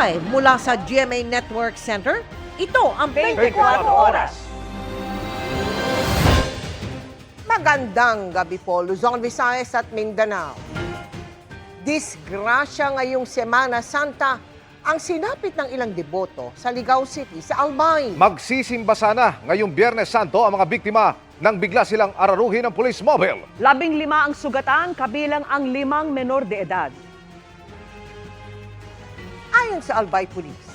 Live mula sa GMA Network Center, ito ang 24 Oras. Magandang gabi po, Luzon, Visayas at Mindanao. Disgrasya ngayong Semana Santa ang sinapit ng ilang deboto sa Ligao City sa Albay. Magsisimba sana ngayong Biyernes Santo ang mga biktima nang bigla silang araruhin ng police mobile. 15 ang sugatan, kabilang ang 5 menor de edad. Ayon sa Albay Police,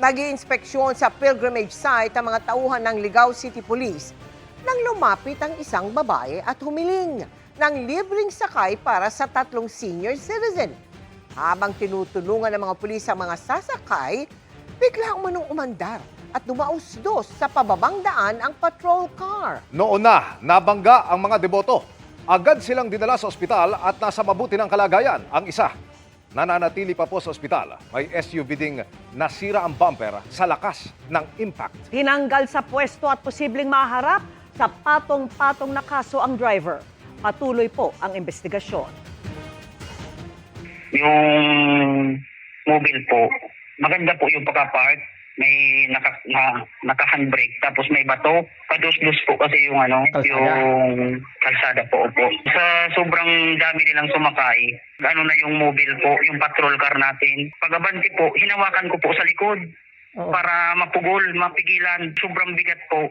nag-iinspeksyon sa pilgrimage site ang mga tauhan ng Ligao City Police nang lumapit ang isang babae at humiling ng libreng sakay para sa 3 senior citizen. Habang tinutulungan ng mga pulis ang mga sasakay, biglang manong umandar at dumausdos sa pababang daan ang patrol car. Noon na nabangga ang mga deboto. Agad silang dinala sa ospital at nasa mabuti ng kalagayan ang isa. Nananatili pa po sa ospital. May SUV ding nasira ang bumper sa lakas ng impact. Tinanggal sa pwesto at posibleng maharap sa patong-patong na kaso ang driver. Patuloy po ang investigasyon. Yung mobile po, maganda po yung pagka-park. May naka-handbrake, tapos may bato. Padus-dus po kasi yung yung kalsada po. Sa sobrang dami nilang sumakay, na yung mobile po, yung patrol car natin. Pag-abante po, hinawakan ko po sa likod para mapugol, mapigilan. Sobrang bigat po.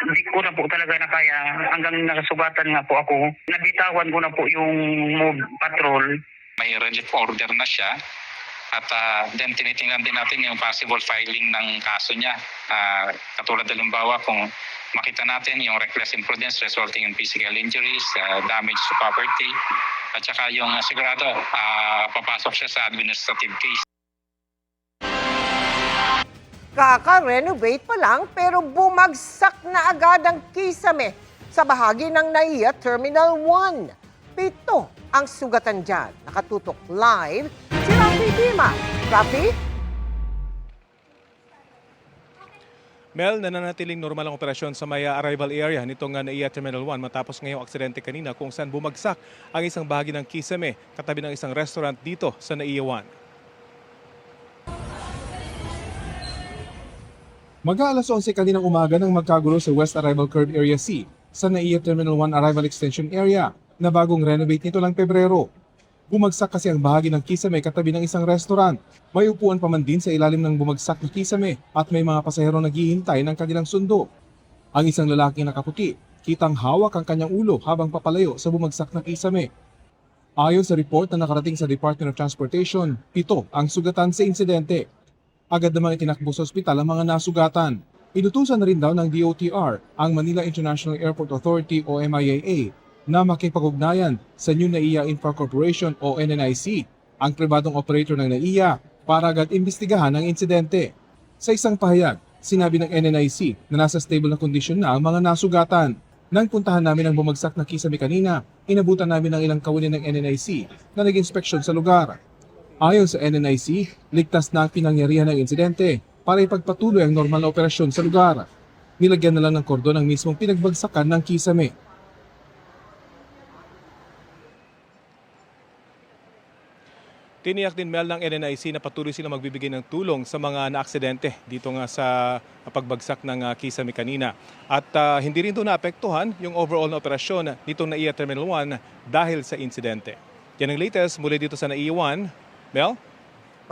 Hindi ko na po talaga na kaya. Hanggang nakasugatan nga po ako. Nabitawan ko na po yung patrol. May relief order na siya. At then tinitingnan din natin yung possible filing ng kaso niya. Katulad halimbawa kung makita natin yung reckless imprudence resulting in physical injuries, damage to property, at saka yung sigurado papasok siya sa administrative case. Kaka-renovate pa lang pero bumagsak na agad ang kisame sa bahagi ng NAIA Terminal 1. 7 ang sugatan dyan. Nakatutok live si Rafi Dima. Rafi? Mel, nananatiling normal ang operasyon sa may arrival area nitong NAIA Terminal 1 matapos ngayong aksidente kanina kung saan bumagsak ang isang bahagi ng kisame katabi ng isang restaurant dito sa NAIA 1. Mag-aalas 11 kaninang umaga nang magkagulo sa West Arrival Curve Area C sa NAIA Terminal 1 Arrival Extension Area na bagong renovate nito lang Pebrero. Bumagsak kasi ang bahagi ng kisame katabi ng isang restaurant. May upuan pa man din sa ilalim ng bumagsak na kisame at may mga pasahero naghihintay ng kanilang sundo. Ang isang lalaking nakaputi, kitang hawak ang kanyang ulo habang papalayo sa bumagsak na kisame. Ayon sa report na nakarating sa Department of Transportation, 7 ang sugatan sa insidente. Agad namang itinakbo sa ospital ang mga nasugatan. Inutusan na rin daw ng DOTR ang Manila International Airport Authority o MIAA na makipag-ugnayan sa New NAIA Infra Corporation o NNIC, ang pribadong operator ng NAIA, para agad imbestigahan ang insidente. Sa isang pahayag, sinabi ng NNIC na nasa stable na kondisyon na ang mga nasugatan. Nang puntahan namin ang bumagsak na kisame kanina, inabutan namin ang ilang kawani ng NNIC na nag-inspeksyon sa lugar. Ayon sa NNIC, ligtas na ang pinangyarihan ng insidente para ipagpatuloy ang normal na operasyon sa lugar. Nilagyan na lang ng kordon ang mismong pinagbagsakan ng kisame. Tiniyak din Mel ng NNIC na patuloy silang magbibigay ng tulong sa mga naaksidente dito nga sa pagbagsak ng kisame kanina. At hindi rin ito naapektuhan yung overall na operasyon nitong NAIA Terminal 1 dahil sa insidente. Yan ang latest muli dito sa NAIA 1. Mel?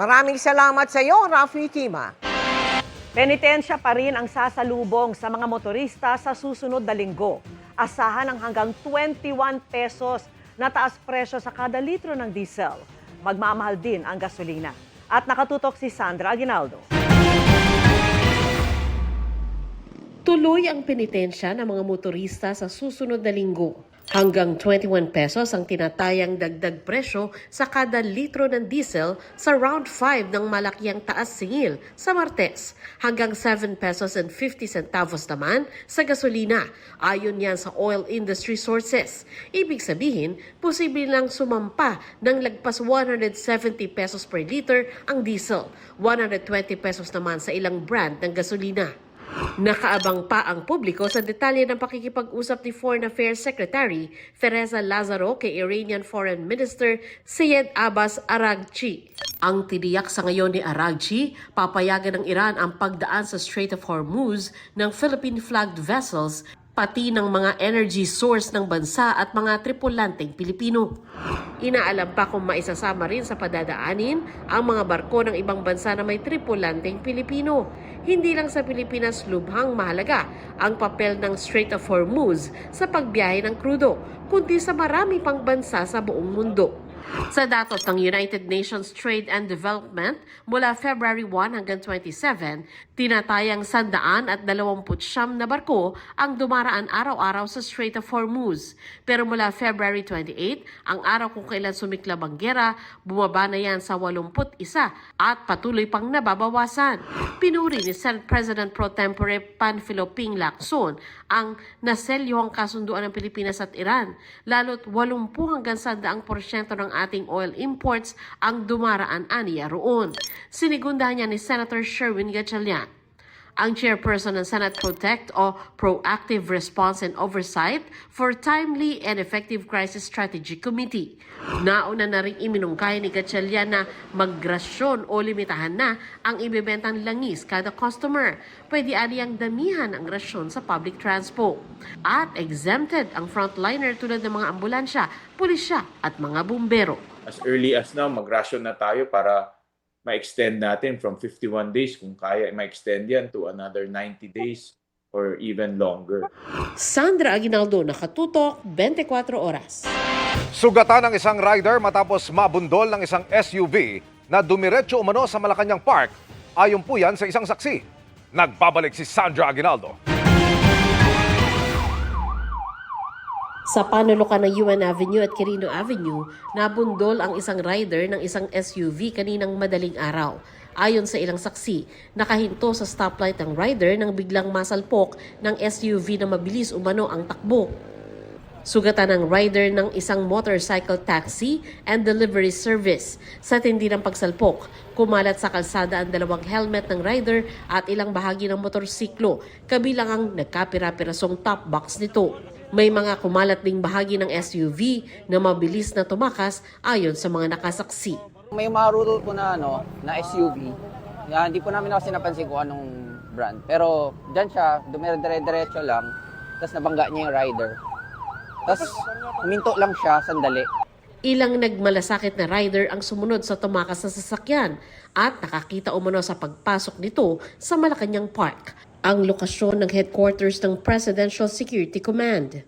Maraming salamat sa iyo, Rafi Tima. Penitensya pa rin ang sasalubong sa mga motorista sa susunod na linggo. Asahan ng hanggang 21 pesos na taas presyo sa kada litro ng diesel. Magmamahal din ang gasolina. At nakatutok si Sandra Aguinaldo. Tuloy ang penitensya ng mga motorista sa susunod na linggo. Hanggang 21 pesos ang tinatayang dagdag presyo sa kada litro ng diesel sa round 5 ng malakiang taas singil sa Martes. Hanggang 7 pesos and 50 centavos naman sa gasolina. Ayon yan sa oil industry sources. Ibig sabihin, posible lang sumampa ng lagpas 170 pesos per liter ang diesel. 120 pesos naman sa ilang brand ng gasolina. Nakaabang pa ang publiko sa detalye ng pakikipag-usap ni Foreign Affairs Secretary Teresa Lazaro kay Iranian Foreign Minister Syed Abbas Araghchi. Ang tiniyak sa ngayon ni Aragchi, papayagan ng Iran ang pagdaan sa Strait of Hormuz ng Philippine-flagged vessels pati ng mga energy source ng bansa at mga tripulanteng Pilipino. Inaalam pa kung maisasama rin sa padadaanin ang mga barko ng ibang bansa na may tripulanteng Pilipino. Hindi lang sa Pilipinas lubhang mahalaga ang papel ng Strait of Hormuz sa pagbiyahe ng krudo, kundi sa marami pang bansa sa buong mundo. Sa datos ng United Nations Trade and Development, mula February 1 hanggang 27, tinatayang 129 na barko ang dumaraan araw-araw sa Strait of Hormuz. Pero mula February 28, ang araw kung kailan sumiklab ang gera, bumaba na yan sa 81 at patuloy pang nababawasan. Pinuri ni Senate President Pro Tempore Panfilo Ping Lacson ang naselyuhang kasunduan ng Pilipinas at Iran, lalo't 80 hanggang 100% ng ating oil imports ang dumaraan aniya roon. Sinigundahan niya ni Senator Sherwin Gatchalian. Ang chairperson ng Senate Protect o Proactive Response and Oversight for Timely and Effective Crisis Strategy Committee. Nauna na rin iminungkay ni Gatchalian na maggrasyon o limitahan na ang ibebentang langis kada customer. Pwede aniyang damihan ang rasyon sa public transport. At exempted ang frontliner tulad ng mga ambulansya, pulisya at mga bumbero. As early as now, mag-ration na tayo para ma-extend natin from 51 days, kung kaya ma-extend yan to another 90 days or even longer. Sandra Aguinaldo, Nakatutok, 24 Oras. Sugatan ng isang rider matapos mabundol ng isang SUV na dumiretso umano sa Malacanang Park. Ayon po yan sa isang saksi. Nagbabalik si Sandra Aguinaldo. Sa panulukan ng UN Avenue at Quirino Avenue, nabundol ang isang rider ng isang SUV kaninang madaling araw. Ayon sa ilang saksi, nakahinto sa stoplight ang rider nang biglang masalpok ng SUV na mabilis umano ang takbo. Sugatan ng rider ng isang motorcycle taxi and delivery service. Sa tindi ng pagsalpok, kumalat sa kalsada ang dalawang helmet ng rider at ilang bahagi ng motorsiklo, kabilang ang nagkapira-pirasong top box nito. May mga kumalat ding bahagi ng SUV na mabilis na tumakas ayon sa mga nakasaksi. May marurol po na na SUV. Hindi po namin kasi napansin kung anong brand. Pero diyan siya, dumire-diretso lang. Tapos nabangga niya yung rider. Tapos huminto lang siya sandali. Ilang nagmalasakit na rider ang sumunod sa tumakas na sasakyan at nakakita umano sa pagpasok nito sa Malacanang Park, ang lokasyon ng headquarters ng Presidential Security Command.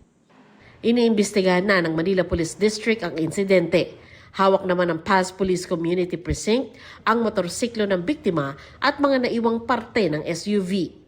Iniimbestigahan na ng Manila Police District ang insidente. Hawak naman ng Paz Police Community Precinct ang motorsiklo ng biktima at mga naiwang parte ng SUV.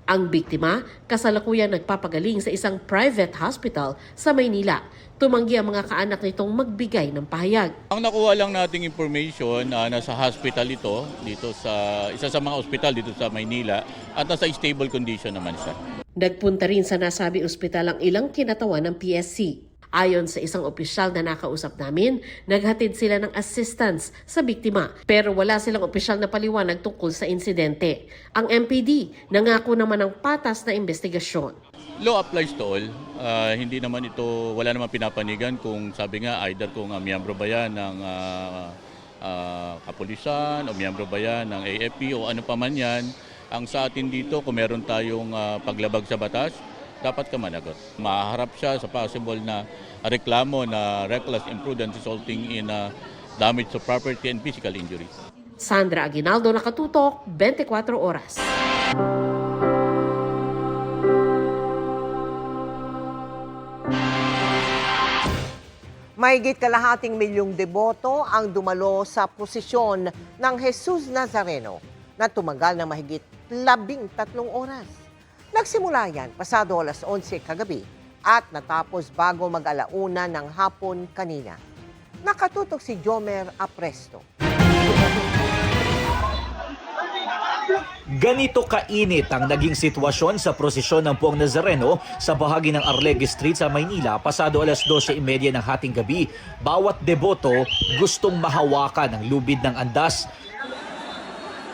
Ang biktima, kasalukuyang nagpapagaling sa isang private hospital sa Maynila. Tumanggi ang mga kaanak nitong magbigay ng pahayag. Ang nakuha lang nating information, nasa hospital ito, dito sa isa sa mga ospital dito sa Maynila, at nasa stable condition naman siya. Nagpunta rin sa nasabi ospital ang ilang kinatawan ng PSC. Ayon sa isang opisyal na nakausap namin, naghatid sila ng assistance sa biktima pero wala silang opisyal na paliwanag tungkol sa insidente. Ang MPD nangako naman ng patas na investigasyon. Law applies to all. Hindi naman ito, wala naman pinapanigan kung sabi nga either kung miyembro ba yan ng kapulisan o miyembro ba yan ng AFP o ano pa man yan. Ang sa atin dito, kung meron tayong paglabag sa batas, dapat ka managot. Maharap siya sa possible na reklamo na reckless imprudence resulting in damage to property and physical injury. Sandra Aguinaldo, Nakatutok, 24 Oras. Mahigit kalahating milyong deboto ang dumalo sa prosesyon ng Jesus Nazareno na tumagal ng mahigit 13 oras. Nagsimula yan pasado alas 11 kagabi at natapos bago mag-alauna ng hapon kanina. Nakatutok si Jomer Apresto. Ganito kainit ang naging sitwasyon sa prosesyon ng Puong Nazareno sa bahagi ng Arlegue Street sa Maynila pasado alas 12:30 ng hating gabi. Bawat deboto gustong mahawakan ang lubid ng andas.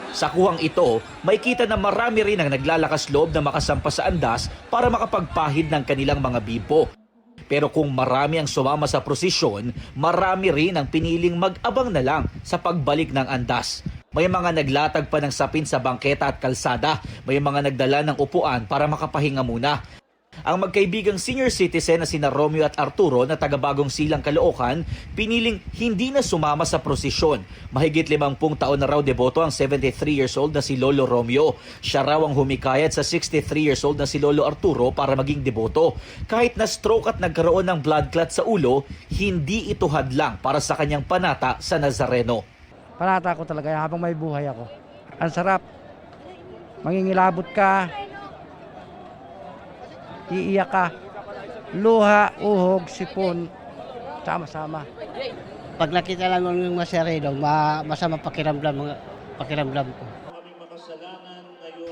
Sa kuhang ito, may kita na marami rin ang naglalakas loob na makasampa sa andas para makapagpahid ng kanilang mga bipo. Pero kung marami ang sumama sa prosesyon, marami rin ang piniling mag-abang na lang sa pagbalik ng andas. May mga naglatag pa ng sapin sa bangketa at kalsada, may mga nagdala ng upuan para makapahinga muna. Ang magkaibigang senior citizen na sina Romeo at Arturo na taga-Bagong Silang, Caloocan, piniling hindi na sumama sa prosesyon. Mahigit 50 taon na raw deboto ang 73 years old na si Lolo Romeo. Siya raw ang humikayat sa 63 years old na si Lolo Arturo para maging deboto. Kahit na stroke at nagkaroon ng blood clot sa ulo, hindi ito hadlang para sa kanyang panata sa Nazareno. Panata ko talaga habang may buhay ako. Ang sarap. Mangingilabot ka. Iiyak ka. Luha, uhog, sipon. Sama-sama. Pag nakita lang ng Nazareno, masama pakiramdam ko.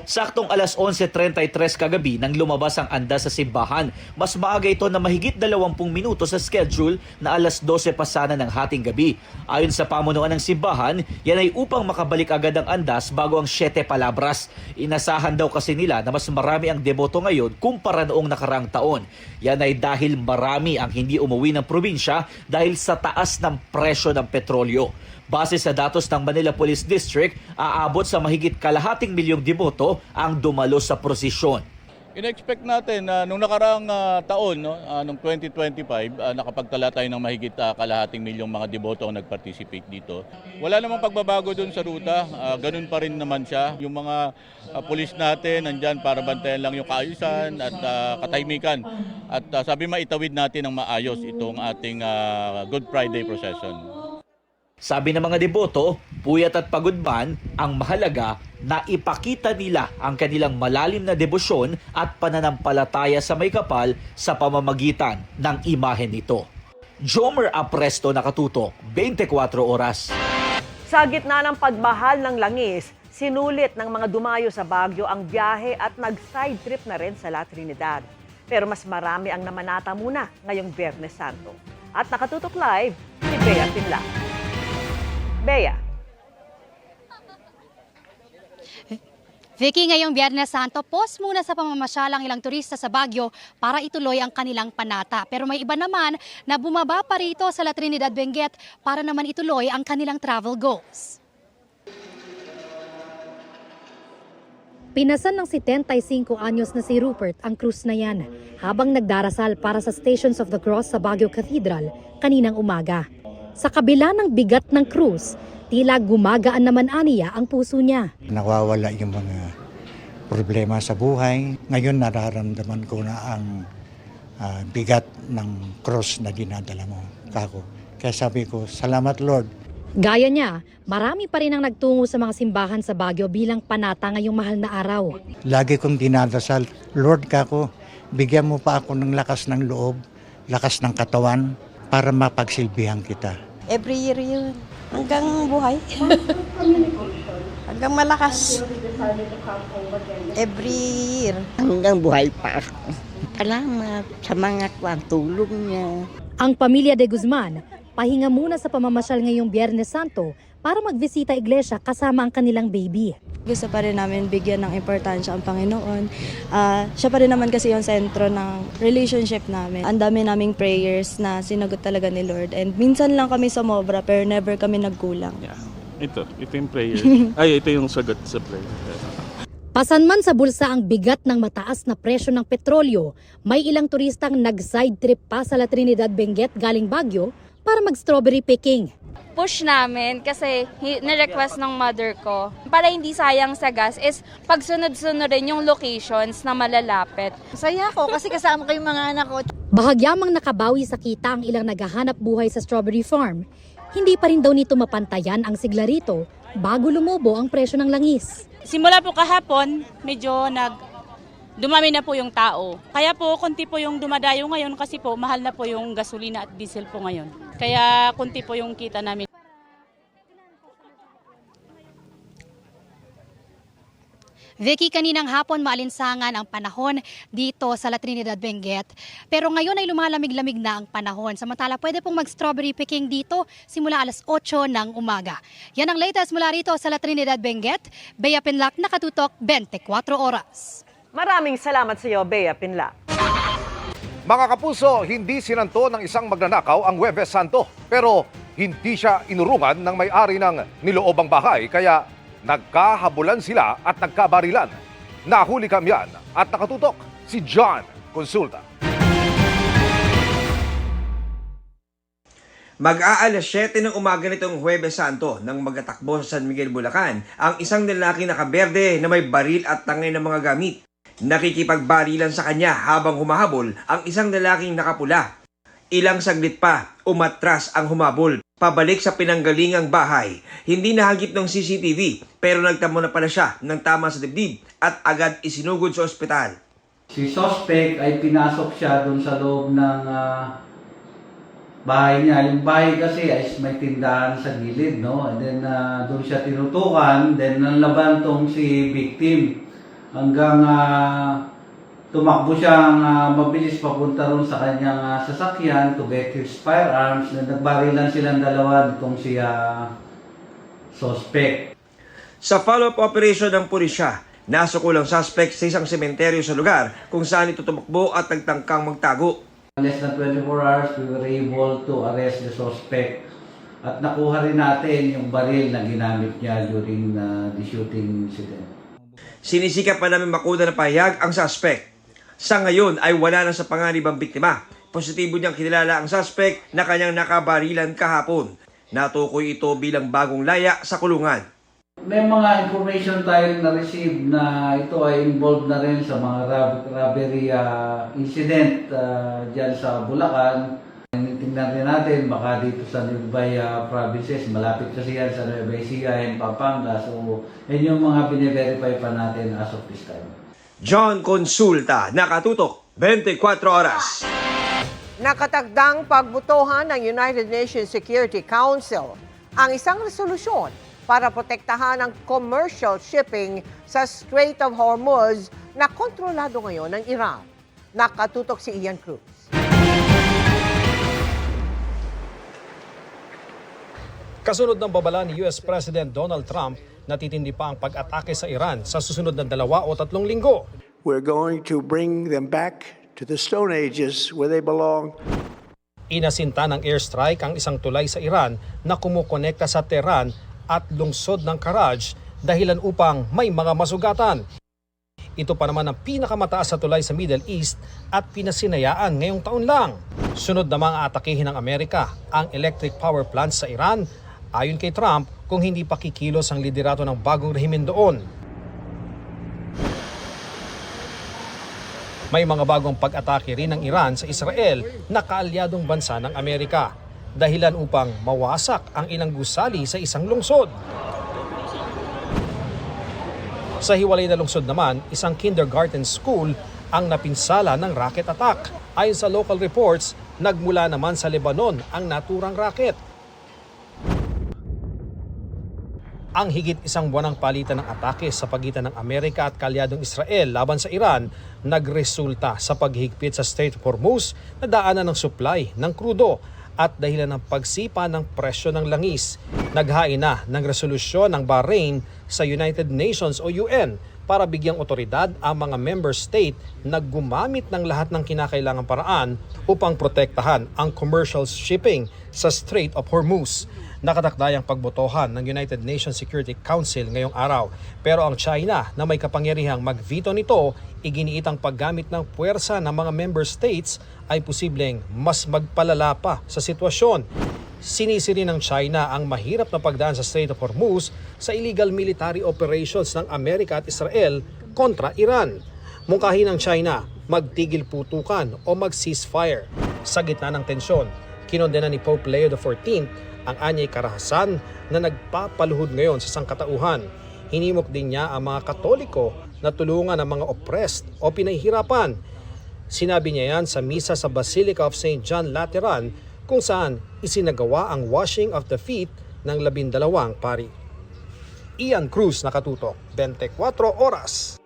Saktong alas 11:33 kagabi nang lumabas ang andas sa simbahan. Mas maaga ito na mahigit 20 minuto sa schedule na alas 12 pa sana ng hating gabi. Ayon sa pamunuan ng simbahan, yan ay upang makabalik agad ang andas bago ang 7 palabras. Inasahan daw kasi nila na mas marami ang deboto ngayon kumpara noong nakaraang taon. Yan ay dahil marami ang hindi umuwi ng probinsya dahil sa taas ng presyo ng petrolyo. Base sa datos ng Manila Police District, aabot sa mahigit 250,000 deboto ang dumalo sa prosesyon. In-expect natin na nung nakaraang taon, nung 2025, nakapagtala tayo ng mahigit 250,000 mga deboto ang nag-participate dito. Wala namang pagbabago doon sa ruta, ganun pa rin naman siya. Yung mga pulis natin nandyan para bantayan lang yung kaayusan at katahimikan. At sabi maitawid natin ng maayos itong ating Good Friday procession. Sabi ng mga deboto, puyat at pagod man, ang mahalaga na ipakita nila ang kanilang malalim na debosyon at pananampalataya sa may kapal sa pamamagitan ng imahe nito. Jomer Apresto, nakatutok, 24 oras. Sa gitna ng pagmahal ng langis, sinulit ng mga dumayo sa Baguio ang biyahe at nag-side trip na rin sa La Trinidad. Pero mas marami ang namanata muna ngayong Biyernes Santo. At nakatutok live, si Bea Pinla. Bea. Vicky, ngayong Biyernes Santo, pause muna sa pamamasyal ang ilang turista sa Baguio para ituloy ang kanilang panata. Pero may iba naman na bumaba pa rito sa La Trinidad, Benguet para naman ituloy ang kanilang travel goals. Pinasan ng 75 anyos na si Rupert ang krus na yan habang nagdarasal para sa Stations of the Cross sa Baguio Cathedral kaninang umaga. Sa kabila ng bigat ng krus, tila gumagaan naman aniya ang puso niya. Nawawala yung mga problema sa buhay. Ngayon nararamdaman ko na ang bigat ng krus na dinadala mo, kako. Kaya sabi ko, salamat Lord. Gaya niya, marami pa rin ang nagtungo sa mga simbahan sa Baguio bilang panata ngayong mahal na araw. Lagi kong dinadasal, Lord kako, bigyan mo pa ako ng lakas ng loob, lakas ng katawan para mapagsilbihan kita. Every year yun. Hanggang buhay. Hanggang malakas. Every year. Hanggang buhay pa ako. Salamat sa mga tulong niya. Ang pamilya de Guzman, pahinga muna sa pamamasyal ngayong Biyernes Santo para magbisita iglesia kasama ang kanilang baby. Gusto pa rin namin bigyan ng importansya ang Panginoon. Siya pa rin naman kasi yung sentro ng relationship namin. Ang dami naming prayers na sinagot talaga ni Lord. And minsan lang kami sumobra pero never kami nagkulang. Yeah. Ito yung prayer. Ito yung sagot sa prayer. Pasanman sa bulsa ang bigat ng mataas na presyo ng petrolyo, may ilang turistang nag-side trip pa sa La Trinidad, Benguet galing Baguio para mag-strawberry picking. Push namin kasi na-request ng mother ko para hindi sayang sa gas is pagsunod-sunod rin yung locations na malalapit. Saya ko kasi kasama ko yung mga anak ko. Bahagyamang nakabawi sa kita ang ilang naghahanap buhay sa strawberry farm. Hindi pa rin daw nito mapantayan ang sigla rito bago lumubo ang presyo ng langis. Simula po kahapon, medyo dumami na po yung tao. Kaya po, konti po yung dumadayo ngayon kasi po mahal na po yung gasolina at diesel po ngayon. Kaya konti po yung kita namin. Vicky, kaninang hapon maalinsangan ang panahon dito sa La Trinidad, Benguet. Pero ngayon ay lumalamig-lamig na ang panahon. Samantala, pwede pong mag-strawberry picking dito simula alas 8 ng umaga. Yan ang latest mula rito sa La Trinidad, Benguet. Bea Pinlac, nakatutok 24 oras. Maraming salamat sa iyo, Bea Pinlac. Mga kapuso, hindi sinanto ng isang magnanakaw ang Huwebes Santo. Pero hindi siya inurungan ng may-ari ng niloobang bahay kaya nagkahabulan sila at nagkabarilan. Nahuli kamyan at nakatutok si John Consulta. Mag-aalas 7 ng umaga nitong Huwebes Santo nang magatakbo sa San Miguel, Bulacan ang isang lalaki nakaberde na may baril at tangay ng mga gamit. Nakikipagbarilan sa kanya habang humahabol ang isang lalaking nakapula. Ilang saglit pa, umatras ang humabol pabalik sa pinanggalingang bahay. Hindi nahagip ng CCTV pero nagtamo na pala siya ng tama sa dibdib at agad isinugod sa ospital. Si suspect ay pinasok siya doon sa loob ng bahay niya. Yung bahay kasi ay may tindahan sa gilid, no? And then doon siya tinutukan, then nanlaban tong si victim hanggang tumakbo siyang mabilis papunta ron sa kanyang sasakyan to get his firearms. Na nagbarilan silang dalawa nitong si suspect. Sa follow-up operation ng pulisya, nasukol ang suspect sa isang sementeryo sa lugar kung saan ito tumakbo at nagtangkang magtago. Less than 24 hours, we were able to arrest the suspect at nakuha rin natin yung baril na ginamit niya during the shooting incident. Sinisikap pa namin makuna ng pahayag ang suspect. Sa ngayon ay wala na sa panganib ang biktima. Positibo niyang kinilala ang suspect na kanyang nakabarilan kahapon. Natukoy ito bilang bagong laya sa kulungan. May mga information tayong na-receive na ito ay involved na rin sa mga robbery incident dyan sa Bulacan. Tingnan rin natin, baka dito sa nearby provinces, malapit kasi yan sa Nueva Ecija and Pampanga. So, yan yung mga bine-verify pa natin as of this time. John Consulta, nakatutok, 24 oras. Nakatagdang pagbutohan ng United Nations Security Council ang isang resolusyon para protektahan ang commercial shipping sa Strait of Hormuz na kontrolado ngayon ng Iran. Nakatutok si Ian Cruz. Kasunod ng babala ni US President Donald Trump, natitindi pa ang pag-atake sa Iran sa susunod na 2 o 3 linggo. We're going to bring them back to the Stone Ages where they belong. Inasinta ng airstrike ang isang tulay sa Iran na kumukonekta sa Tehran at lungsod ng Karaj dahilan upang may mga masugatan. Ito pa naman ang pinakamataas sa tulay sa Middle East at pinasinayaan ngayong taon lang. Sunod na mga atakihin ng Amerika ang electric power plants sa Iran. Ayon kay Trump, kung hindi pa kikilos ang liderato ng bagong rehimen doon. May mga bagong pag-atake rin ng Iran sa Israel na kaalyadong bansa ng Amerika, dahilan upang mawasak ang ilang gusali sa isang lungsod. Sa hiwalay na lungsod naman, isang kindergarten school ang napinsala ng rocket attack. Ayon sa local reports, nagmula naman sa Lebanon ang naturang rocket. Ang higit isang buwanang palitan ng atake sa pagitan ng Amerika at kalyadong Israel laban sa Iran nagresulta sa paghigpit sa Strait of Hormuz na daanan ng supply ng krudo at dahilan ng pagsipa ng presyo ng langis. Naghain na ng resolusyon ng Bahrain sa United Nations o UN para bigyang otoridad ang mga member state na gumamit ng lahat ng kinakailangang paraan upang protektahan ang commercial shipping sa Strait of Hormuz. Nakatakdayang pagbotohan ng United Nations Security Council ngayong araw. Pero ang China na may kapangyarihang mag-veto nito, iginiit ang paggamit ng puwersa ng mga member states ay posibleng mas magpalala pa sa sitwasyon. Sinisiri ng China ang mahirap na pagdaan sa Strait of Hormuz sa illegal military operations ng Amerika at Israel kontra Iran. Mungkahi ng China magtigil putukan o mag-ceasefire. Sa gitna ng tensyon, kinondena ni Pope Leo XIV ang anyay karahasan na nagpapaluhod ngayon sa sangkatauhan. Hinimok din niya ang mga Katoliko na tulungan ang mga oppressed o pinahihirapan. Sinabi niya yan sa misa sa Basilica of St. John Lateran kung saan isinagawa ang washing of the feet ng 12 pari. Ian Cruz, nakatutok, 24 oras.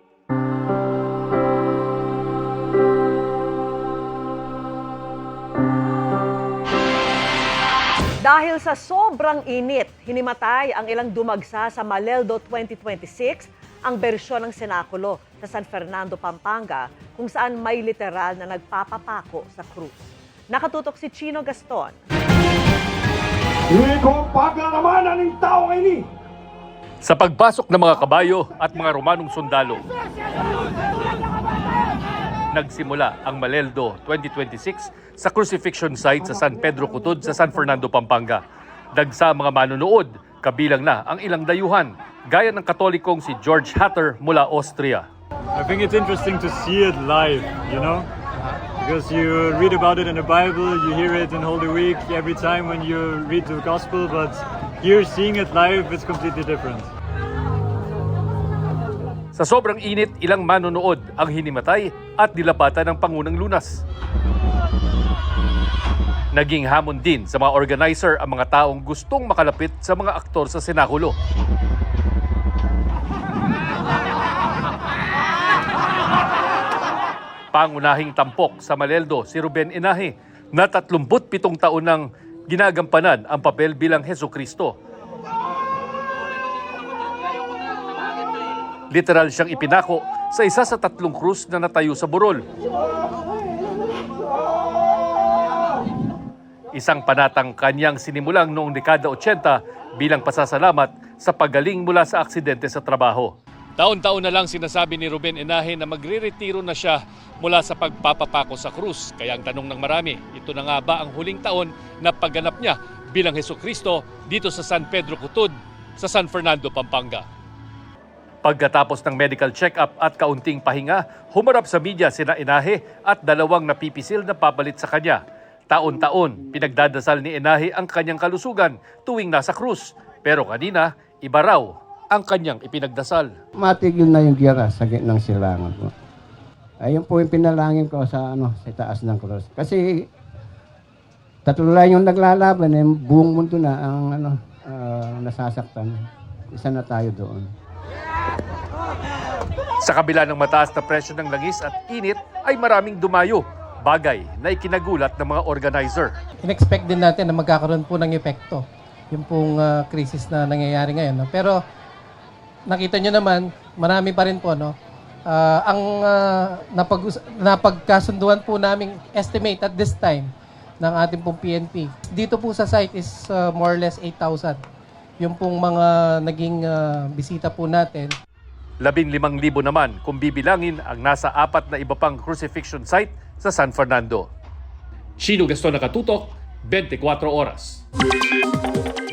Dahil sa sobrang init, hinimatay ang ilang dumagsa sa Maleldo 2026, ang bersyon ng Senakulo sa San Fernando, Pampanga kung saan may literal na nagpapapako sa krus. Nakatutok si Chino Gaston. Sa pagpasok ng mga kabayo at mga Romanong sundalo, nagsimula ang Maleldo 2026 sa crucifixion site sa San Pedro Cutod sa San Fernando, Pampanga. Dagsa mga manunood, kabilang na ang ilang dayuhan, gaya ng Katolikong si George Hatter mula Austria. I think it's interesting to see it live, you know? Because you read about it in the Bible, you hear it in Holy Week every time when you read the Gospel, but here seeing it live, it's completely different. Sa sobrang init, ilang manunood ang hinimatay at nilapatan ng Pangunang Lunas. Naging hamon din sa mga organizer ang mga taong gustong makalapit sa mga aktor sa senakulo. Pangunahing tampok sa Maleldo si Ruben Inahe na 37 taon nang ginagampanan ang papel bilang Hesukristo. Literal siyang ipinako sa isa sa 3 krus na natayo sa burol. Isang panatang kanyang sinimulang noong dekada 80 bilang pasasalamat sa pagaling mula sa aksidente sa trabaho. Taon-taon na lang sinasabi ni Ruben Inahe na magre-retiro na siya mula sa pagpapapako sa krus. Kaya ang tanong ng marami, ito na nga ba ang huling taon na pagganap niya bilang Hesukristo dito sa San Pedro Cutod sa San Fernando, Pampanga? Pagkatapos ng medical check-up at kaunting pahinga, humarap sa media sina Inahe at 2 napipisil na papalit sa kanya. Taon-taon, pinagdadasal ni Inahe ang kanyang kalusugan tuwing nasa krus. Pero kanina, iba raw ang kanyang ipinagdasal. Matigil na yung gira sa gitnang silangan po. Ayun po yung pinalangin ko sa taas ng krus. Kasi 3 lang yung naglalaban, buong mundo na ang nasasaktan. Isa na tayo doon. Sa kabila ng mataas na presyo ng langis at init ay maraming dumayo, bagay na ikinagulat ng mga organizer. In-expect din natin na magkakaroon po ng epekto yung pong krisis na nangyayari ngayon. No? Pero nakita nyo naman, marami pa rin po. No? Ang napagkasunduan po naming estimate at this time ng ating pong PNP, dito po sa site is more or less 8,000. Yung pong mga naging bisita po natin. 15,000 naman kung bibilangin ang nasa 4 na iba pang crucifixion site sa San Fernando. Chino Gaston, Nakatutok, 24 oras.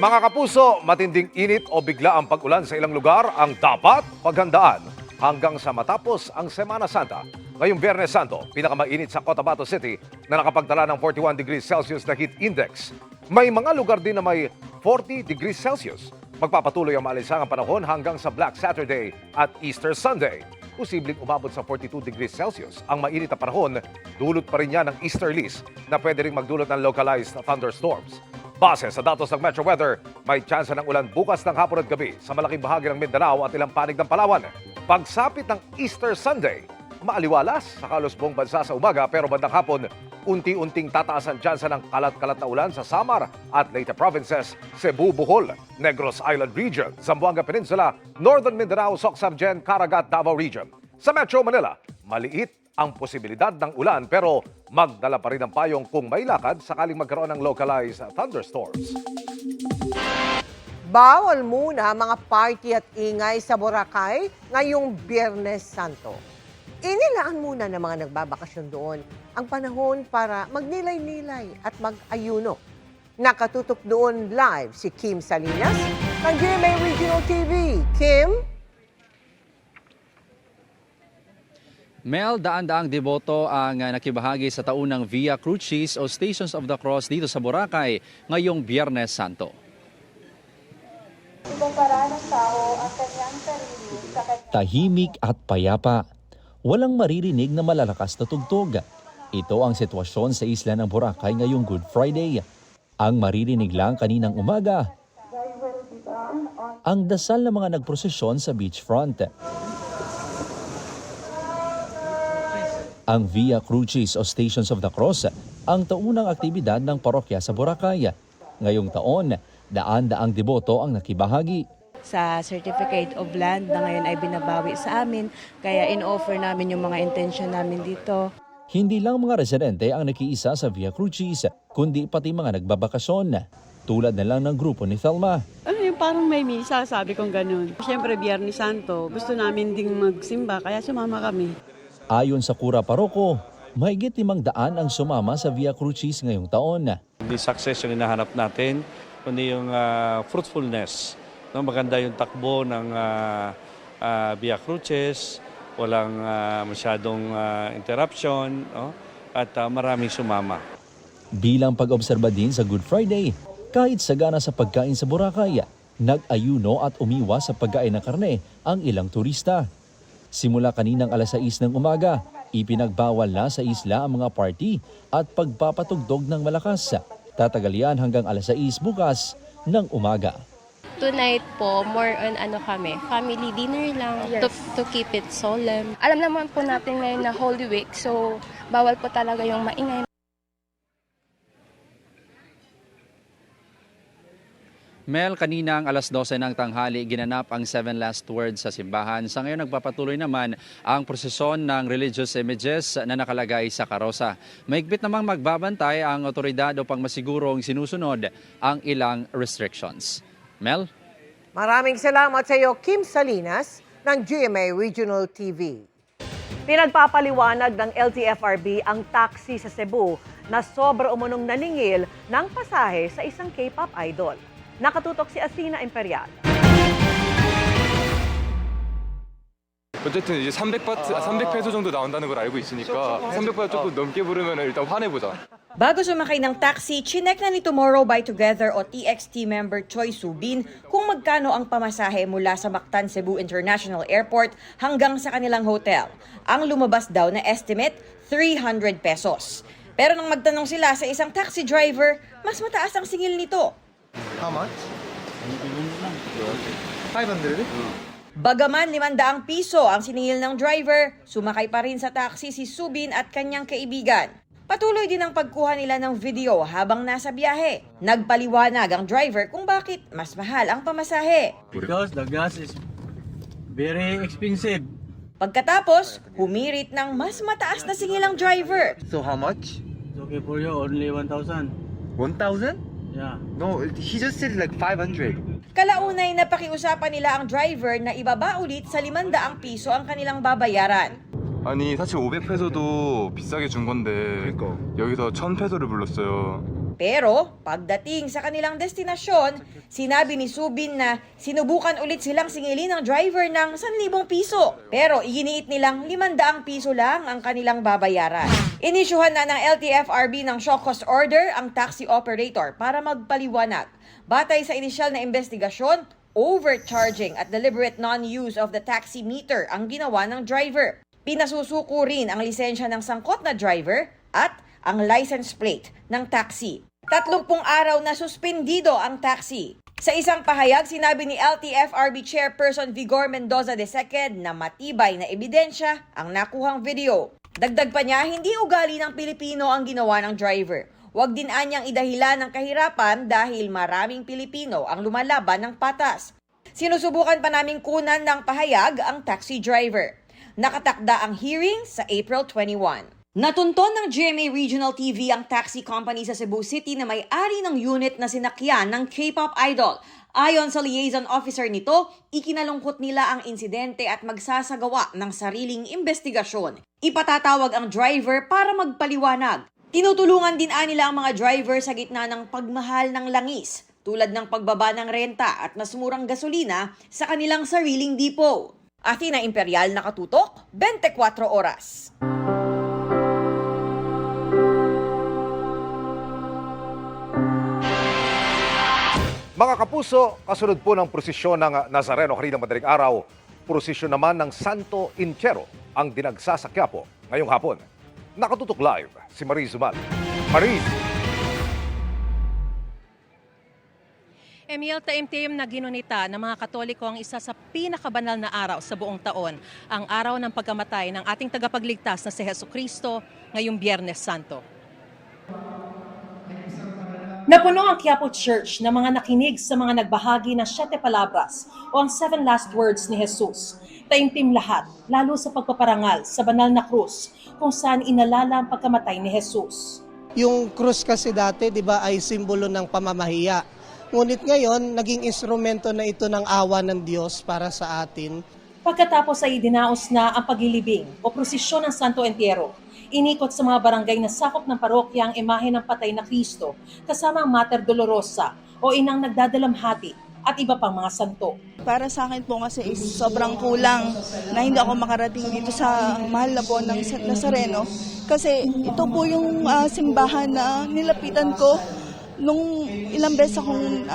Mga kapuso, matinding init o bigla ang pag-ulan sa ilang lugar ang dapat paghandaan hanggang sa matapos ang Semana Santa. Ngayong Biyernes Santo, pinakamainit sa Cotabato City na nakapagtala ng 41 degrees Celsius na heat index. May mga lugar din na may 40 degrees Celsius. Magpapatuloy ang maalinsangang panahon hanggang sa Black Saturday at Easter Sunday. Posibleng umabot sa 42 degrees Celsius. Ang mainit na panahon, dulot pa rin yan ng easterlies na pwede ring magdulot ng localized thunderstorms. Base sa datos ng Metro Weather, may tsansa ng ulan bukas ng hapon at gabi sa malaking bahagi ng Mindanao at ilang panig ng Palawan. Pagsapit ng Easter Sunday, maaliwalas sa halos buong bansa sa umaga pero bandang hapon, unti-unting tataas ang tsansa ng kalat-kalat na ulan sa Samar at Leyte Provinces, Cebu, Bohol, Negros Island Region, Zamboanga Peninsula, Northern Mindanao, Socsamgen, Caraga, Davao Region. Sa Metro Manila, maliit ang posibilidad ng ulan pero magdala pa rin ang payong kung may lakad sakaling magkaroon ng localized thunderstorms. Bawal muna mga party at ingay sa Boracay ngayong Biyernes Santo. Inilaan muna ng mga nagbabakasyon doon ang panahon para magnilay-nilay at mag-ayuno. Nakatutok doon live si Kim Salinas ng GMA Regional TV. Kim? Mel, daan-daang deboto ang nakibahagi sa taunang Via Crucis o Stations of the Cross dito sa Boracay ngayong Biyernes Santo. Tahimik at payapa. Walang maririnig na malalakas na tugtog. Ito ang sitwasyon sa isla ng Boracay ngayong Good Friday. Ang maririnig lang kaninang umaga, ang dasal ng mga nagprosesyon sa beachfront. Ang Via Crucis o Stations of the Cross ang taunang aktibidad ng parokya sa Boracay. Ngayong taon, daan-daang deboto ang nakibahagi. sa certificate of land na ngayon ay binabawi sa amin. Kaya in-offer namin yung mga intention namin dito. Hindi lang mga residente ang nakiisa sa Via Crucis, kundi pati mga nagbabakasyon. Tulad na lang ng grupo ni Thelma. Parang may misa, sabi kong ganun. Siyempre, Biyernes Santo, gusto namin ding magsimba, kaya sumama kami. Ayon sa Kura Paroko, mahigit 500 ang sumama sa Via Crucis ngayong taon. Hindi success yung hinahanap natin, kundi yung fruitfulness. No, maganda yung takbo ng Via Crucis, walang masyadong interruption, no? At maraming sumama. Bilang pag-obserba din sa Good Friday, kahit sagana sa pagkain sa Boracay, nag-ayuno at umiwas sa pagkain ng karne ang ilang turista. Simula kaninang alas 6 ng umaga, ipinagbawal na sa isla ang mga party at pagpapatugtog ng malakas. Tatagal yan hanggang alas 6 bukas ng umaga. Tonight po, more on kami, family dinner lang, to keep it solemn. Alam naman po natin ngayon na Holy Week, so bawal po talaga yung maingay. Mel, kanina ang alas 12 ng tanghali, ginanap ang 7 last words sa simbahan. Sa ngayon, nagpapatuloy naman ang prosesyon ng religious images na nakalagay sa karosa. Mahigpit namang magbabantay ang otoridad upang masigurong sinusunod ang ilang restrictions. Mel? Maraming salamat sa iyo, Kim Salinas ng GMA Regional TV. Pinagpapaliwanag ng LTFRB ang taxi sa Cebu na sobra umunong naningil ng pasahe sa isang K-pop idol. nakatutok si Asina Imperial. 어쨌든 이제 300페소 정도 나온다는 걸 알고 있으니까 300보다 조금 넘게 부르면 일단 화내보자. Bago sumakay ng taxi, chinek na ni Tomorrow by Together o TXT member Choi Subin kung magkano ang pamasahe mula sa Mactan Cebu International Airport hanggang sa kanilang hotel. Ang lumabas daw na estimate, 300 pesos. Pero nang magtanong sila sa isang taxi driver, mas mataas ang singil nito. How much? 500? Bagaman 500 piso ang siningil ng driver, sumakay pa rin sa taxi si Subin at kanyang kaibigan. Patuloy din ang pagkuha nila ng video habang nasa biyahe. Nagpaliwanag ang driver kung bakit mas mahal ang pamasahe. Because the gas is very expensive. Pagkatapos, humirit ng mas mataas na singil ang driver. So how much? It's okay for you, only 1,000. 1,000? Yeah. No, he just said like 500. Kalaunay napakiusapan nila ang driver na ibaba ulit sa 500 piso ang kanilang babayaran. 아니 사실 500페소도 비싸게 준 건데 여기서 1,000페소를 불렀어요. Pero pagdating sa kanilang destinasyon, sinabi ni Subin na sinubukan ulit silang singilin ng driver ng 1,000 piso. Pero iginiit nilang 500 piso lang ang kanilang babayaran. Inisyuhan na ng LTFRB ng show cause order ang taxi operator para magpaliwanag. Batay sa inisyal na investigasyon, overcharging at deliberate non-use of the taxi meter ang ginawa ng driver. Pinasusuko rin ang lisensya ng sangkot na driver at ang license plate ng taxi. 30 araw na suspendido ang taxi. Sa isang pahayag, sinabi ni LTFRB Chairperson Vigor Mendoza II na matibay na ebidensya ang nakuhang video. Dagdag pa niya, hindi ugali ng Pilipino ang ginawa ng driver. Huwag din anyang idahilan ng kahirapan dahil maraming Pilipino ang lumalaban ng patas. Sinusubukan pa naming kunan ng pahayag ang taxi driver. Nakatakda ang hearing sa April 21. Natunton ng GMA Regional TV ang taxi company sa Cebu City na may-ari ng unit na sinakyan ng K-pop idol. Ayon sa liaison officer nito, ikinalungkot nila ang insidente at magsasagawa ng sariling investigasyon. Ipatatawag ang driver para magpaliwanag. Tinutulungan din nila ang mga driver sa gitna ng pagmahal ng langis, tulad ng pagbaba ng renta at mas murang gasolina sa kanilang sariling dipo. Asina Imperial, nakatutok, 24 oras. Mga kapuso, kasunod po ng prosesyon ng Nazareno kaninang madaling araw, prosesyon naman ng Santo Inchero ang dinagsa sa Quiapo ngayong hapon. Nakatutok live si Mariz Zumal. Mariz! Emil, taimtim na ginunita ng mga Katoliko ang isa sa pinakabanal na araw sa buong taon, ang araw ng pagkamatay ng ating tagapagligtas na si Jesucristo ngayong Biyernes Santo. Napuno ang Quiapo Church ng mga nakinig sa mga nagbahagi ng 7 palabras o ang 7 last words ni Jesus. Taimtim lahat, lalo sa pagpaparangal sa banal na krus kung saan inalala ang pagkamatay ni Jesus. Yung krus kasi dati, di ba, ay simbolo ng pamamahiya. Ngunit ngayon, naging instrumento na ito ng awa ng Diyos para sa atin. Pagkatapos ay dinaos na ang paglilibing o prosesyon ng Santo Entierro. Inikot sa mga barangay na sakop ng parokya ang imahe ng patay na Kristo kasama ang Mater Dolorosa o inang nagdadalamhati at iba pang mga santo. Para sa akin po kasi is sobrang kulang na hindi ako makarating dito sa mahal na buwan ng Nazareno kasi ito po yung simbahan na nilapitan ko nung ilang beses akong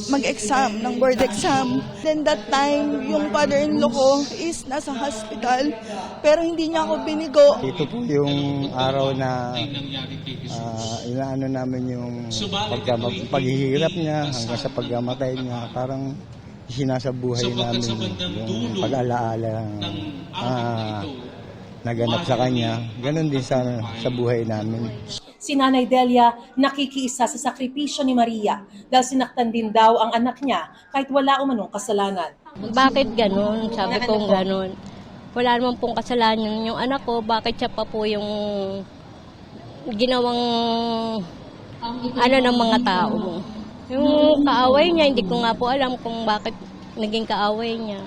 mag-exam, ng board exam. Then that time, yung father-in-law ko is nasa hospital, pero hindi niya ako binigo. Ito po yung araw na inaano namin yung paghihirap niya hanggang sa pagkamatay niya. Parang sinasabuhay namin yung pag-alaala naganap sa kanya. Ganon din sa buhay namin. Si Nanay Delia nakikiisa sa sakripisyo ni Maria dahil sinaktan din daw ang anak niya kahit wala umanong kasalanan. Bakit ganun? Sabi ko ganun. Wala naman pong kasalanan yung anak ko. Bakit siya pa po yung ginawang ng mga tao? Yung kaaway niya, hindi ko nga po alam kung bakit naging kaaway niya.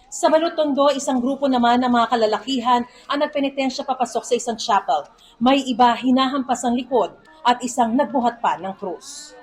Sa Balutondo, isang grupo naman ng mga kalalakihan ang nagpenitensya papasok sa isang chapel. May iba hinahampas ang likod at isang nagbuhat pa ng krus.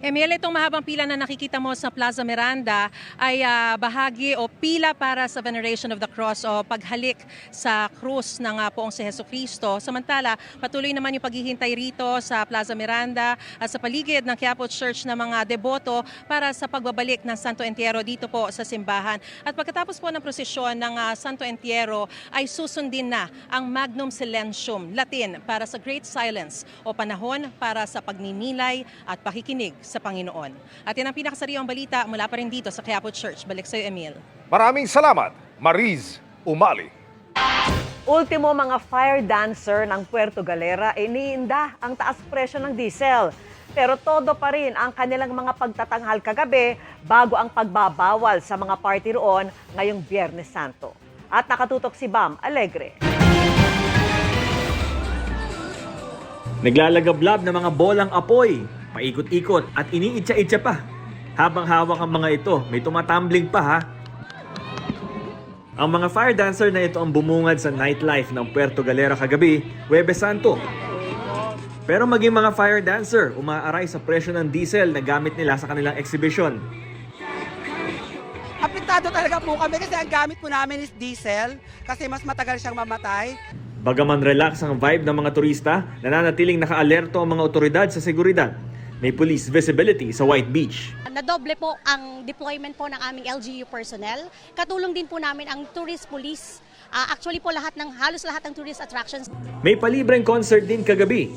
Emil, itong mahabang pila na nakikita mo sa Plaza Miranda ay bahagi o pila para sa Veneration of the Cross o paghalik sa krus ng Poong si Jesucristo. Samantala, patuloy naman yung paghihintay rito sa Plaza Miranda at sa paligid ng Quiapo Church ng mga deboto para sa pagbabalik ng Santo Entierro dito po sa simbahan. At pagkatapos po ng prosesyon ng Santo Entierro ay susundin na ang Magnum Silentium, Latin para sa Great Silence o panahon para sa pagninilay at pakikinig sa Panginoon. At yan ang pinakasariwang balita mula pa rin dito sa Quiapo Church. Balik sa iyo, Emil. Maraming salamat, Mariz Umali. Ultimo mga fire dancer ng Puerto Galera, iniinda ang taas presyo ng diesel. Pero todo pa rin ang kanilang mga pagtatanghal kagabi bago ang pagbabawal sa mga party roon ngayong Biyernes Santo. At nakatutok si Bam Alegre. Naglalagablab ng mga bolang apoy, paikot-ikot at iniitsa-itsa pa. Habang hawak ang mga ito, may tumatumbling pa ha. Ang mga fire dancer na ito ang bumungad sa nightlife ng Puerto Galera kagabi, Huwebes Santo. Pero maging mga fire dancer, umaaray sa presyo ng diesel na gamit nila sa kanilang exhibition. Apektado talaga po kami kasi ang gamit po namin is diesel kasi mas matagal siyang mamatay. Bagaman relax ang vibe ng mga turista, nananatiling naka-alerto ang mga otoridad sa seguridad. May police visibility sa White Beach. Nadoble po ang deployment po ng aming LGU personnel. Katulong din po namin ang tourist police. Actually po halos lahat ng tourist attractions. May palibreng concert din kagabi.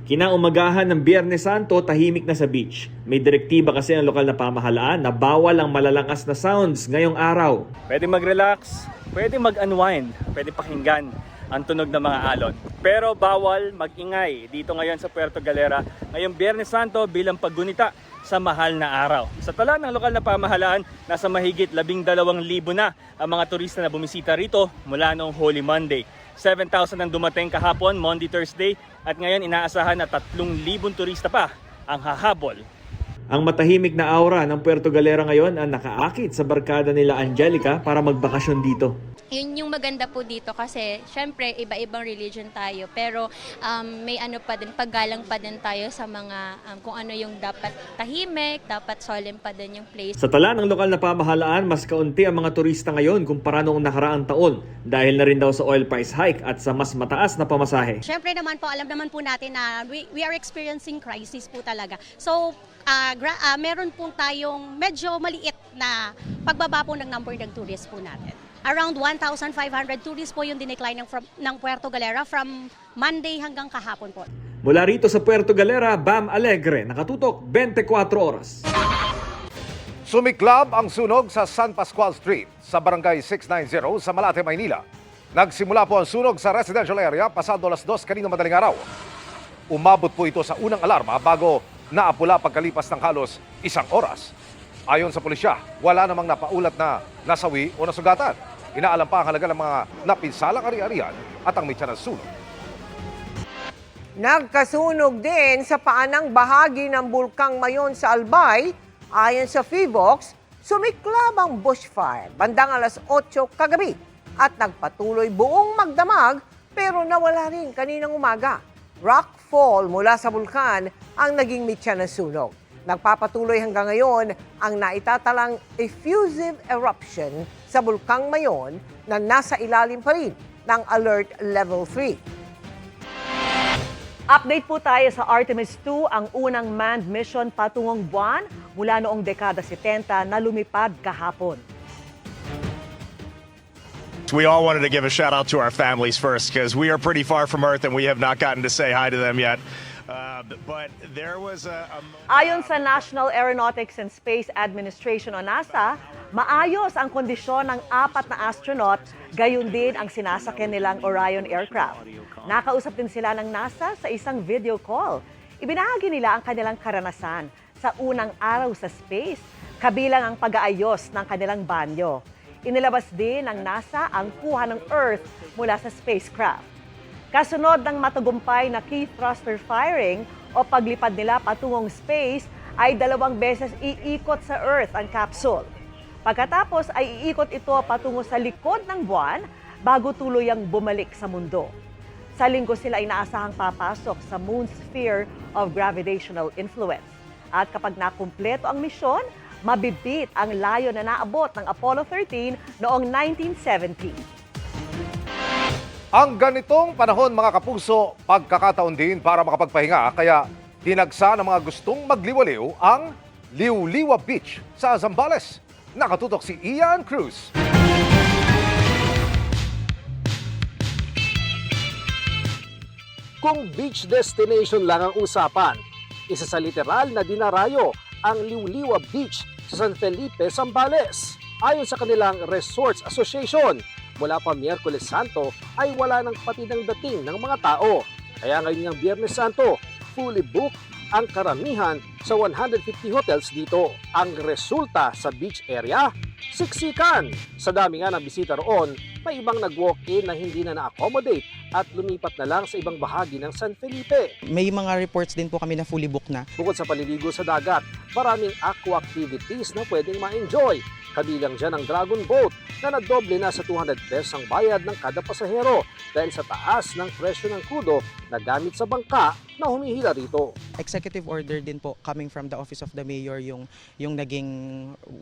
Kinaumagahan ng Biyernes Santo, tahimik na sa beach. May direktiba kasi ang lokal na pamahalaan na bawal ang malalakas na sounds ngayong araw. Pwede mag-relax, pwede mag-unwind, pwede pakinggan ang tunog ng mga alon. Pero bawal mag-ingay dito ngayon sa Puerto Galera ngayong Biyernes Santo bilang paggunita sa mahal na araw. Sa tala ng lokal na pamahalaan, nasa mahigit 12,000 na ang mga turista na bumisita rito mula noong Holy Monday. 7,000 ang dumating kahapon, Monday, Thursday, at ngayon inaasahan na 3,000 turista pa ang hahabol. Ang matahimik na aura ng Puerto Galera ngayon ang nakaakit sa barkada nila Angelica para magbakasyon dito. Yun yung maganda po dito kasi syempre iba-ibang religion tayo pero may paggalang pa din tayo sa mga kung ano yung dapat tahimik, dapat solemn pa din yung place. Sa tala ng lokal na pamahalaan, mas kaunti ang mga turista ngayon kumpara noong nakaraang taon dahil na rin daw sa oil price hike at sa mas mataas na pamasahe. Syempre naman po, alam naman po natin na we are experiencing crisis po talaga. So meron po tayong medyo maliit na pagbaba po ng number ng tourists po natin. Around 1,500 tourists po yung dinecline ng Puerto Galera from Monday hanggang kahapon po. Mula rito sa Puerto Galera, Bam Alegre, nakatutok 24 oras. Sumiklab ang sunog sa San Pascual Street sa Barangay 690 sa Malate, Maynila. Nagsimula po ang sunog sa residential area pasado alas 2 kanina madaling araw. Umabot po ito sa unang alarma bago naapula pagkalipas ng halos 1 oras. Ayon sa pulisya, wala namang napaulat na nasawi o nasugatan. Inaalam pa ang halaga ng mga napinsalang ari-arian at ang mitya ng sunog. Nagkasunog din sa paanang bahagi ng Bulkang Mayon sa Albay. Ayon sa PHIVOX, sumiklab ang bushfire bandang alas 8 kagabi at nagpatuloy buong magdamag pero nawala rin kaninang umaga. Rockfall mula sa bulkan ang naging mitya ng sunog. Nagpapatuloy hanggang ngayon ang naitatalang effusive eruption sa Bulkang Mayon na nasa ilalim pa rin ng Alert Level 3. Update po tayo sa Artemis 2, ang unang manned mission patungong buwan mula noong dekada 70 na lumipad kahapon. We all wanted to give a shout out to our families first because we are pretty far from Earth and we have not gotten to say hi to them yet. But there was Ayon sa National Aeronautics and Space Administration o NASA, maayos ang kondisyon ng 4 na astronaut, gayon din ang sinasakyan nilang Orion aircraft. Nakausap din sila ng NASA sa isang video call. Ibinahagi nila ang kanilang karanasan sa unang araw sa space, kabilang ang pag-aayos ng kanilang banyo. Inilabas din ng NASA ang kuha ng Earth mula sa spacecraft. Kasunod ng matagumpay na key thruster firing o paglipad nila patungong space, ay 2 beses iikot sa Earth ang capsule. Pagkatapos ay iikot ito patungo sa likod ng buwan bago tuluyang bumalik sa mundo. Sa Linggo sila inaasahang papasok sa Moon's Sphere of Gravitational Influence. At kapag nakumpleto ang misyon, mabibit ang layo na naabot ng Apollo 13 noong 1970. Ang ganitong panahon mga kapuso, pagkakataon din para makapagpahinga kaya dinagsa ng mga gustong magliwaliw ang Liuliwa Beach sa Zambales. Nakatutok si Ian Cruz. Kung beach destination lang ang usapan, isa sa literal na dinarayo ang Liuliwa Beach sa San Felipe, Zambales. Ayon sa kanilang Resorts Association, mula pa Miyerkules Santo ay wala nang pati ng dating ng mga tao. Kaya ngayon ng Biyernes Santo, fully booked ang karamihan sa 150 hotels dito. Ang resulta sa beach area, siksikan. Sa dami nga ng bisita roon, may ibang nag-walk-in na hindi na na-accommodate at lumipat na lang sa ibang bahagi ng San Felipe. May mga reports din po kami na fully booked na. Bukod sa paliligo sa dagat, maraming aqua activities na pwedeng ma-enjoy. Kabilang dyan ang Dragon Boat na nadoble na sa 200 pesos ang bayad ng kada pasahero dahil sa taas ng presyo ng krudo na gamit sa bangka na humihila rito. Executive order din po coming from the Office of the Mayor yung naging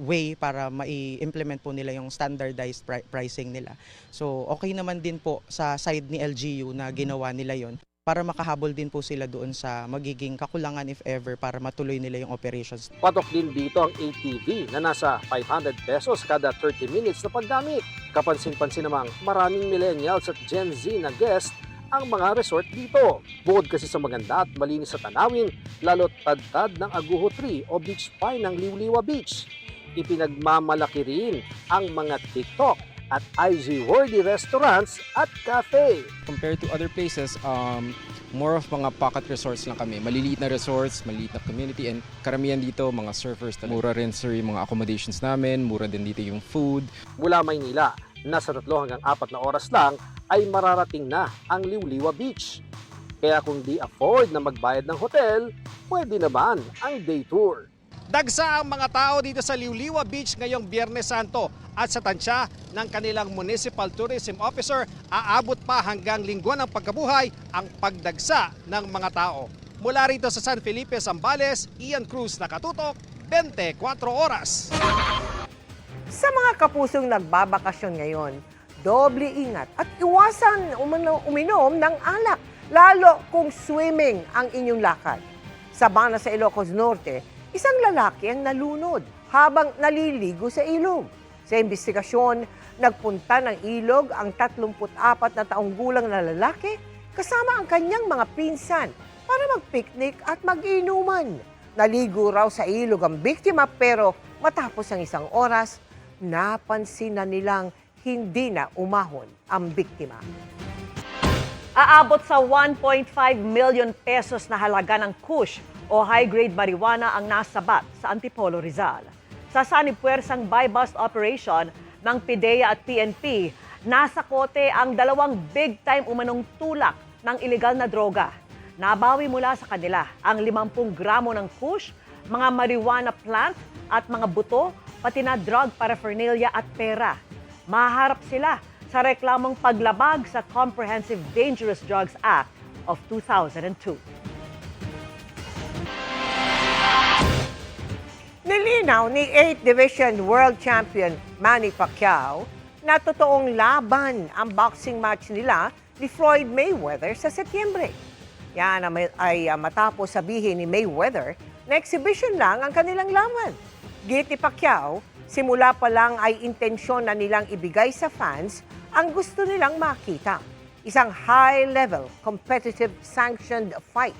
way para mai-implement po nila yung standardized pricing nila. So okay naman din po sa side ni LGU na ginawa nila yon para makahabol din po sila doon sa magiging kakulangan if ever para matuloy nila yung operations. Patok din dito ang ATV na nasa 500 pesos kada 30 minutes na paggamit. Kapansin-pansin namang maraming millennials at Gen Z na guest ang mga resort dito. Bukod kasi sa maganda at malinis sa tanawin, lalo't tad-tad ng Aguho Tree o Beach Pine ng Liuliwa Beach. Ipinagmamalaki rin ang mga TikTok at IG-worthy restaurants at cafe. Compared to other places, more of mga pocket resorts lang kami. Maliliit na resorts, maliliit na community, and karamihan dito mga surfers. Mura rin sir yung mga accommodations namin, mura din dito yung food. Mula Maynila, nasa 3 hanggang 4 na oras lang ay mararating na ang Liuliwa Beach. Kaya kung di afford na magbayad ng hotel, pwede naman ang day tour. Dagsa ang mga tao dito sa Liuliwa Beach ngayong Biyernes Santo at sa tansya ng kanilang Municipal Tourism Officer, aabot pa hanggang Linggo ng Pagkabuhay ang pagdagsa ng mga tao. Mula rito sa San Felipe, Zambales, Ian Cruz, nakatutok, 24 oras. Sa mga kapusong nagbabakasyon ngayon, doble ingat at iwasan uminom ng alak, lalo kung swimming ang inyong lakad. Sa Bana sa Ilocos Norte, isang lalaki ang nalunod habang naliligo sa ilog. Sa investigasyon, nagpunta ng ilog ang 34 na taong gulang na lalaki kasama ang kanyang mga pinsan para mag-picnic at mag-inuman. Naligo raw sa ilog ang biktima pero matapos ang 1 oras, napansin na nilang hindi na umahon ang biktima. Aabot sa 1.5 million pesos na halaga ng kush o high-grade marijuana ang nasabat sa Antipolo, Rizal. Sa sanib-puwersang buy-bust operation ng PIDEA at PNP, nasa kote ang dalawang big-time umanong tulak ng ilegal na droga. Nabawi mula sa kanila ang 50 gramo ng kush, mga marijuana plant at mga buto, pati na drug paraphernalia at pera. Maharap sila sa reklamong paglabag sa Comprehensive Dangerous Drugs Act of 2002. Nilinaw ni 8th Division World Champion Manny Pacquiao na totoong laban ang boxing match nila ni Floyd Mayweather sa Setyembre. Yan ay matapos sabihin ni Mayweather na exhibition lang ang kanilang laban. Git ni Pacquiao, simula pa lang ay intensyon na nilang ibigay sa fans ang gusto nilang makita. Isang high-level, competitive, sanctioned fight.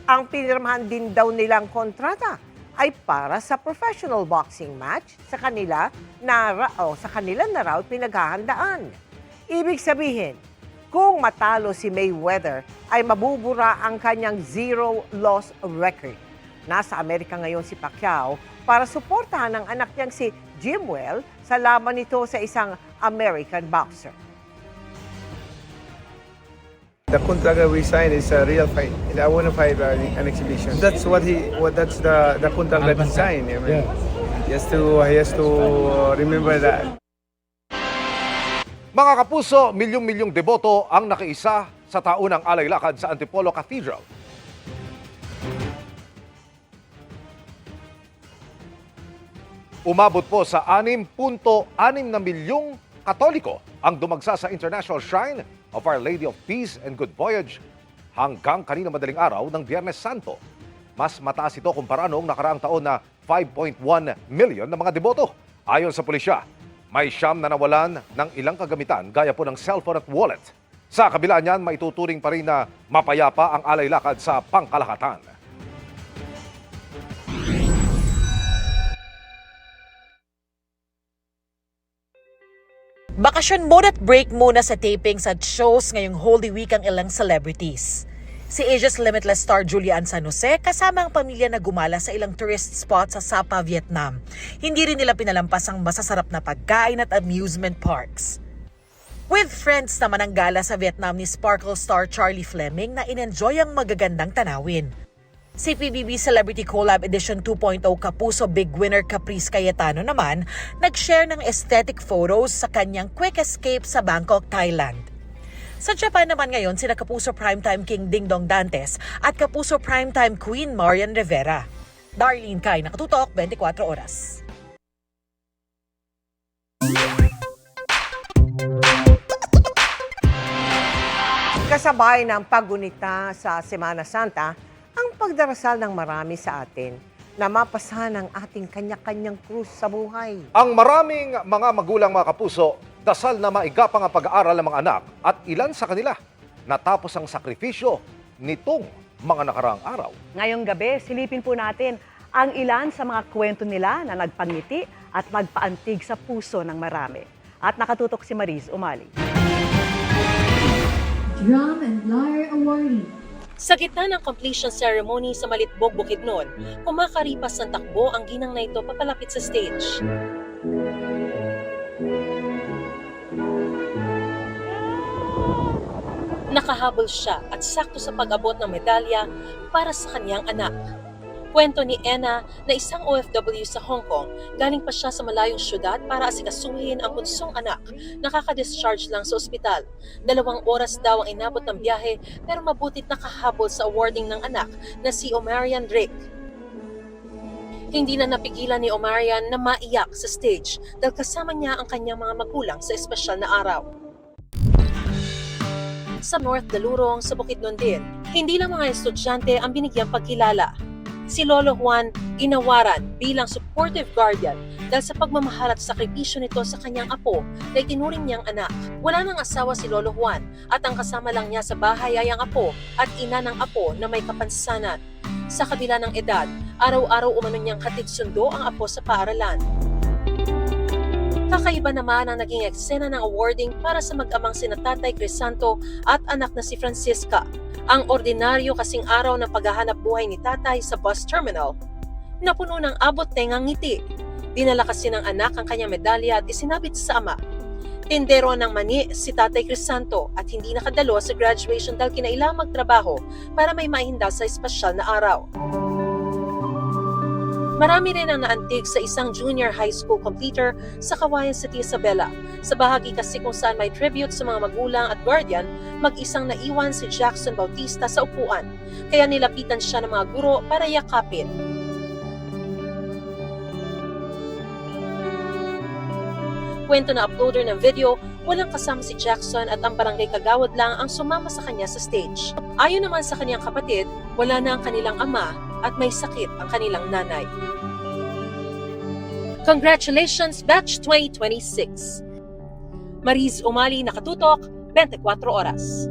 Ang pinirmahan din daw nilang kontrata ay para sa professional boxing match sa kanila na raw pinaghahandaan. Ibig sabihin, kung matalo si Mayweather ay mabubura ang kanyang zero-loss record. Nasa Amerika ngayon si Pacquiao para suportahan ang anak niyang si Jimwell sa laban nito sa isang American boxer. The contract we signed is a real fight. I want to fight an exhibition. That's that's the contract that he signed. I mean, he has to remember that. Mga kapuso, milyong-milyong deboto ang nakiisa sa taunang alay lakad sa Antipolo Cathedral. Umabot po sa 6.6 na milyong Katoliko ang dumagsa sa International Shrine of Our Lady of Peace and Good Voyage hanggang kanina madaling araw ng Biyernes Santo. Mas mataas ito kumpara noong nakaraang taon na 5.1 million na mga deboto. Ayon sa pulisya, may 9 na nawalan ng ilang kagamitan gaya po ng cellphone at wallet. Sa kabila niyan, maituturing pa rin na mapayapa ang alay lakad sa pangkalahatan. Bakasyon mode at break muna sa tapings at shows ngayong Holy Week ang ilang celebrities. Si Asia's Limitless star Julian San Jose kasama ang pamilya na gumala sa ilang tourist spots sa Sapa, Vietnam. Hindi rin nila pinalampas ang masasarap na pagkain at amusement parks. With friends naman ang gala sa Vietnam ni Sparkle star Charlie Fleming na in-enjoy ang magagandang tanawin. Si PBB Celebrity Collab Edition 2.0 Kapuso Big Winner Caprice Cayetano naman nag-share ng aesthetic photos sa kanyang quick escape sa Bangkok, Thailand. Sa Japan naman ngayon, sina Kapuso Primetime King Ding Dong Dantes at Kapuso Primetime Queen Marian Rivera. Darlene Kai, Nakatutok, 24 Oras. Kasabay ng paggunita sa Semana Santa, ang pagdarasal ng marami sa atin na mapasahan ang ating kanya-kanyang krus sa buhay. Ang maraming mga magulang, mga kapuso, dasal na maigapang ang pag-aaral ng mga anak at ilan sa kanila natapos ang sakripisyo nitong mga nakaraang araw. Ngayong gabi, silipin po natin ang ilan sa mga kwento nila na nagpangiti at nagpaantig sa puso ng marami. At nakatutok si Mariz Umali. Drum and Lyre Awardee. Sa gitna ng completion ceremony sa Malitbog, Bukidnon, kumakaripas ng takbo ang ginang na ito papalapit sa stage. Nakahabol siya at sakto sa pag-abot ng medalya para sa kanyang anak. Kwento ni Enna na isang OFW sa Hong Kong, galing pa siya sa malayong syudad para asikasuhin ang bunsong anak. Nakaka-discharge lang sa ospital. 2 oras daw ang inabot ng biyahe pero mabutit nakahabol sa awarding ng anak na si Omarian Drake. Hindi na napigilan ni Omarian na maiyak sa stage dahil kasama niya ang kanyang mga magulang sa espesyal na araw. Sa North Dalurong sa Bukidnon din, hindi lang mga estudyante ang binigyang pagkilala. Si Lolo Juan inawaran bilang supportive guardian dahil sa pagmamahal at sakripisyo nito sa kanyang apo na itinuring niyang anak. Wala nang asawa si Lolo Juan at ang kasama lang niya sa bahay ay ang apo at ina ng apo na may kapansanan. Sa kabila ng edad, araw-araw umano niyang hatid sundo ang apo sa paaralan. Kakaiba naman ang naging eksena ng awarding para sa mag-amang sina Tatay Crisanto at anak na si Francisca. Ang ordinaryo kasing araw ng paghahanap buhay ni Tatay sa bus terminal, napuno ng abot-tengang ngiti. Dinala kasi ng anak ang kanyang medalya at isinabit sa ama. Tindero ng mani si Tatay Crisanto at hindi nakadalo sa graduation dahil kinailangang magtrabaho para may maihinda sa espesyal na araw. Marami rin ang naantig sa isang junior high school completer sa Kawayan City, Isabela. Sa bahagi kasi kung saan may tribute sa mga magulang at guardian, mag-isang naiwan si Jackson Bautista sa upuan. Kaya nilapitan siya ng mga guro para yakapin. Kwento na uploader ng video, walang kasama si Jackson at ang barangay kagawad lang ang sumama sa kanya sa stage. Ayon naman sa kanyang kapatid, wala na ang kanilang ama at may sakit ang kanilang nanay. Congratulations, Batch 2026! Mariz Umali, Nakatutok, 24 Oras.